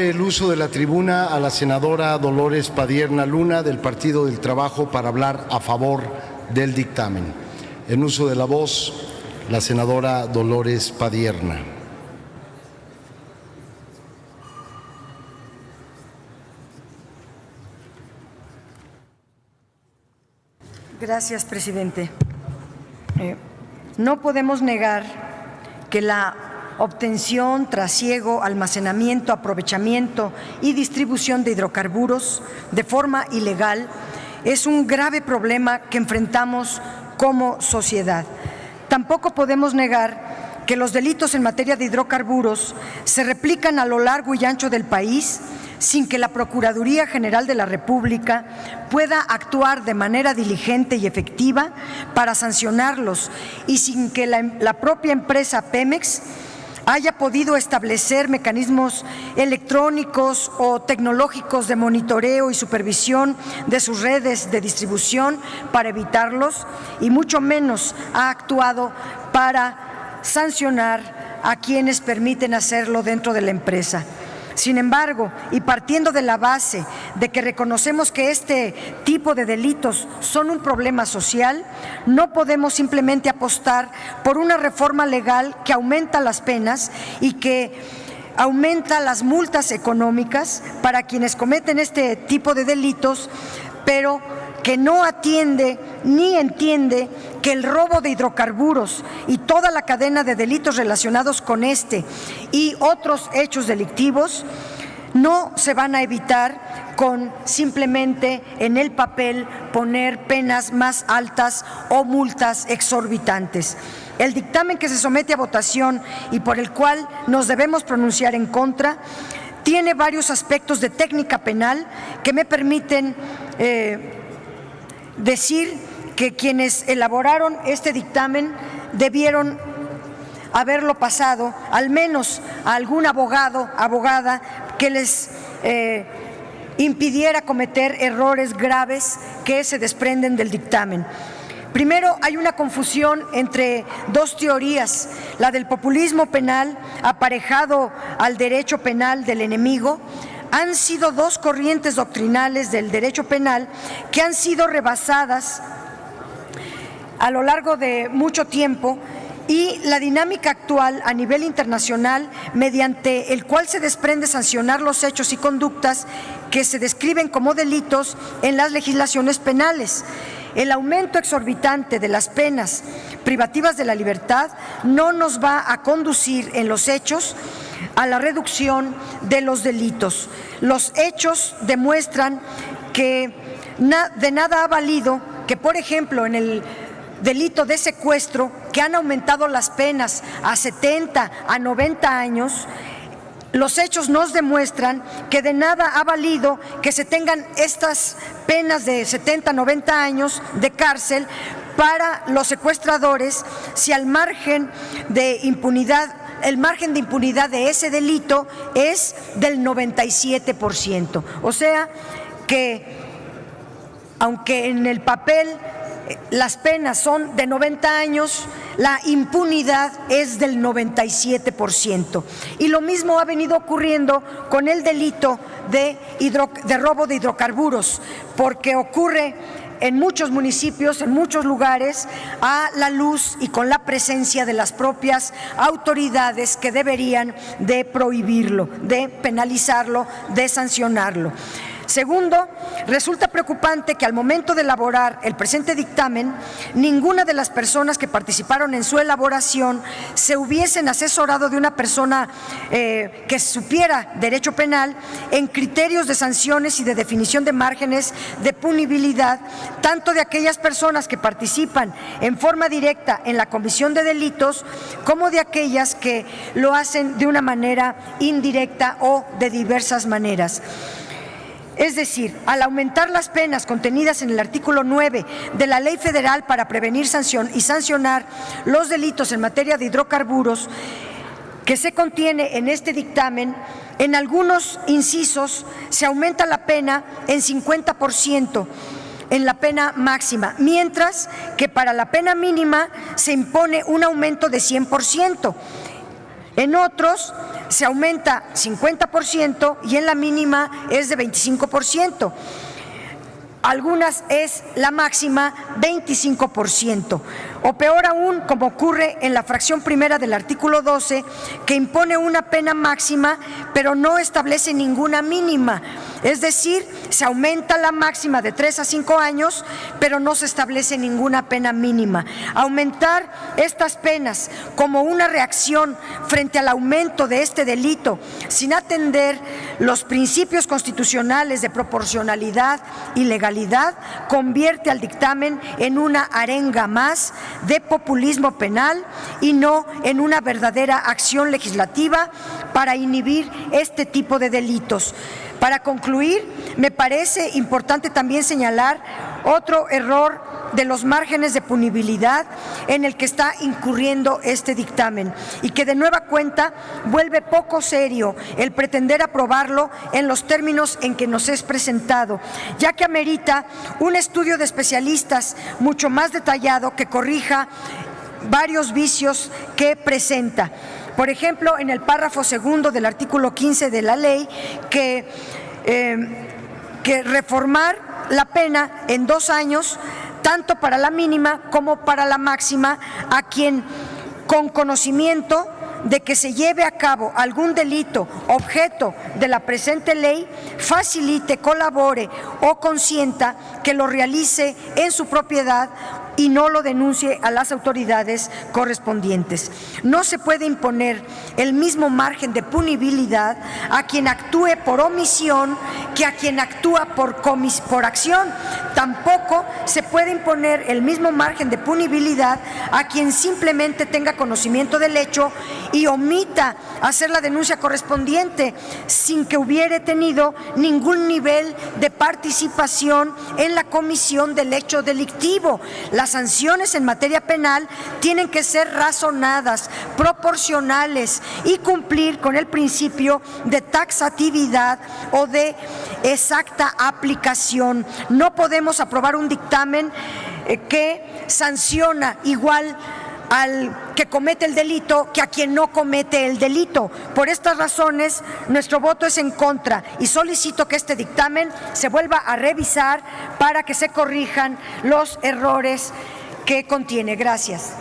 El uso de la tribuna a la senadora Dolores Padierna Luna del Partido del Trabajo para hablar a favor del dictamen. En uso de la voz, la senadora Dolores Padierna. Gracias, presidente. No podemos negar que la obtención, trasiego, almacenamiento, aprovechamiento y distribución de hidrocarburos de forma ilegal es un grave problema que enfrentamos como sociedad. Tampoco podemos negar que los delitos en materia de hidrocarburos se replican a lo largo y ancho del país sin que la Procuraduría General de la República pueda actuar de manera diligente y efectiva para sancionarlos y sin que la propia empresa Pemex haya podido establecer mecanismos electrónicos o tecnológicos de monitoreo y supervisión de sus redes de distribución para evitarlos, y mucho menos ha actuado para sancionar a quienes permiten hacerlo dentro de la empresa. Sin embargo, y partiendo de la base de que reconocemos que este tipo de delitos son un problema social, no podemos simplemente apostar por una reforma legal que aumenta las penas y que aumenta las multas económicas para quienes cometen este tipo de delitos, pero que no atiende ni entiende que el robo de hidrocarburos y toda la cadena de delitos relacionados con este y otros hechos delictivos no se van a evitar con simplemente en el papel poner penas más altas o multas exorbitantes. El dictamen que se somete a votación y por el cual nos debemos pronunciar en contra tiene varios aspectos de técnica penal que me permiten decir que quienes elaboraron este dictamen debieron haberlo pasado al menos a algún abogado, abogada que les impidiera cometer errores graves que se desprenden del dictamen. Primero, hay una confusión entre dos teorías, la del populismo penal aparejado al derecho penal del enemigo. Han sido dos corrientes doctrinales del derecho penal que han sido rebasadas a lo largo de mucho tiempo, y la dinámica actual a nivel internacional, mediante el cual se desprende sancionar los hechos y conductas que se describen como delitos en las legislaciones penales. El aumento exorbitante de las penas privativas de la libertad no nos va a conducir en los hechos a la reducción de los delitos. Los hechos demuestran que de nada ha valido que, por ejemplo, en el delito de secuestro, que han aumentado las penas a 70, a 90 años, los hechos nos demuestran que de nada ha valido que se tengan estas penas de 70, 90 años de cárcel para los secuestradores si al margen de impunidad, el margen de impunidad de ese delito es del 97%. O sea que, aunque en el papel las penas son de 90 años, la impunidad es del 97%. Y lo mismo ha venido ocurriendo con el delito de robo de hidrocarburos, porque ocurre en muchos municipios, en muchos lugares, a la luz y con la presencia de las propias autoridades que deberían de prohibirlo, de penalizarlo, de sancionarlo. Segundo, resulta preocupante que al momento de elaborar el presente dictamen, ninguna de las personas que participaron en su elaboración se hubiesen asesorado de una persona que supiera derecho penal en criterios de sanciones y de definición de márgenes de punibilidad, tanto de aquellas personas que participan en forma directa en la comisión de delitos, como de aquellas que lo hacen de una manera indirecta o de diversas maneras. Es decir, al aumentar las penas contenidas en el artículo 9 de la Ley Federal para prevenir y sancionar los delitos en materia de hidrocarburos, que se contiene en este dictamen, en algunos incisos se aumenta la pena en 50% en la pena máxima, mientras que para la pena mínima se impone un aumento de 100%. En otros se aumenta 50% y en la mínima es de 25%. Algunas es la máxima 25%. O peor aún, como ocurre en la fracción primera del artículo 12, que impone una pena máxima, pero no establece ninguna mínima. Es decir, se aumenta la máxima de 3 a 5 años, pero no se establece ninguna pena mínima. Aumentar estas penas como una reacción frente al aumento de este delito, sin atender los principios constitucionales de proporcionalidad y legalidad, convierte al dictamen en una arenga más de populismo penal y no en una verdadera acción legislativa para inhibir este tipo de delitos. Para concluir, me parece importante también señalar otro error de los márgenes de punibilidad en el que está incurriendo este dictamen y que de nueva cuenta vuelve poco serio el pretender aprobarlo en los términos en que nos es presentado, ya que amerita un estudio de especialistas mucho más detallado que corrija varios vicios que presenta. Por ejemplo, en el párrafo segundo del artículo 15 de la ley, que reformar la pena en 2 años, tanto para la mínima como para la máxima, a quien con conocimiento de que se lleve a cabo algún delito objeto de la presente ley, facilite, colabore o consienta que lo realice en su propiedad y no lo denuncie a las autoridades correspondientes. No se puede imponer el mismo margen de punibilidad a quien actúe por omisión que a quien actúa por acción. Tampoco se puede imponer el mismo margen de punibilidad a quien simplemente tenga conocimiento del hecho y omita hacer la denuncia correspondiente sin que hubiere tenido ningún nivel de participación en la comisión del hecho delictivo. Las sanciones en materia penal tienen que ser razonadas, proporcionales y cumplir con el principio de taxatividad o de exacta aplicación. No podemos aprobar un dictamen que sanciona igual al que comete el delito que a quien no comete el delito. Por estas razones, nuestro voto es en contra y solicito que este dictamen se vuelva a revisar para que se corrijan los errores que contiene. Gracias.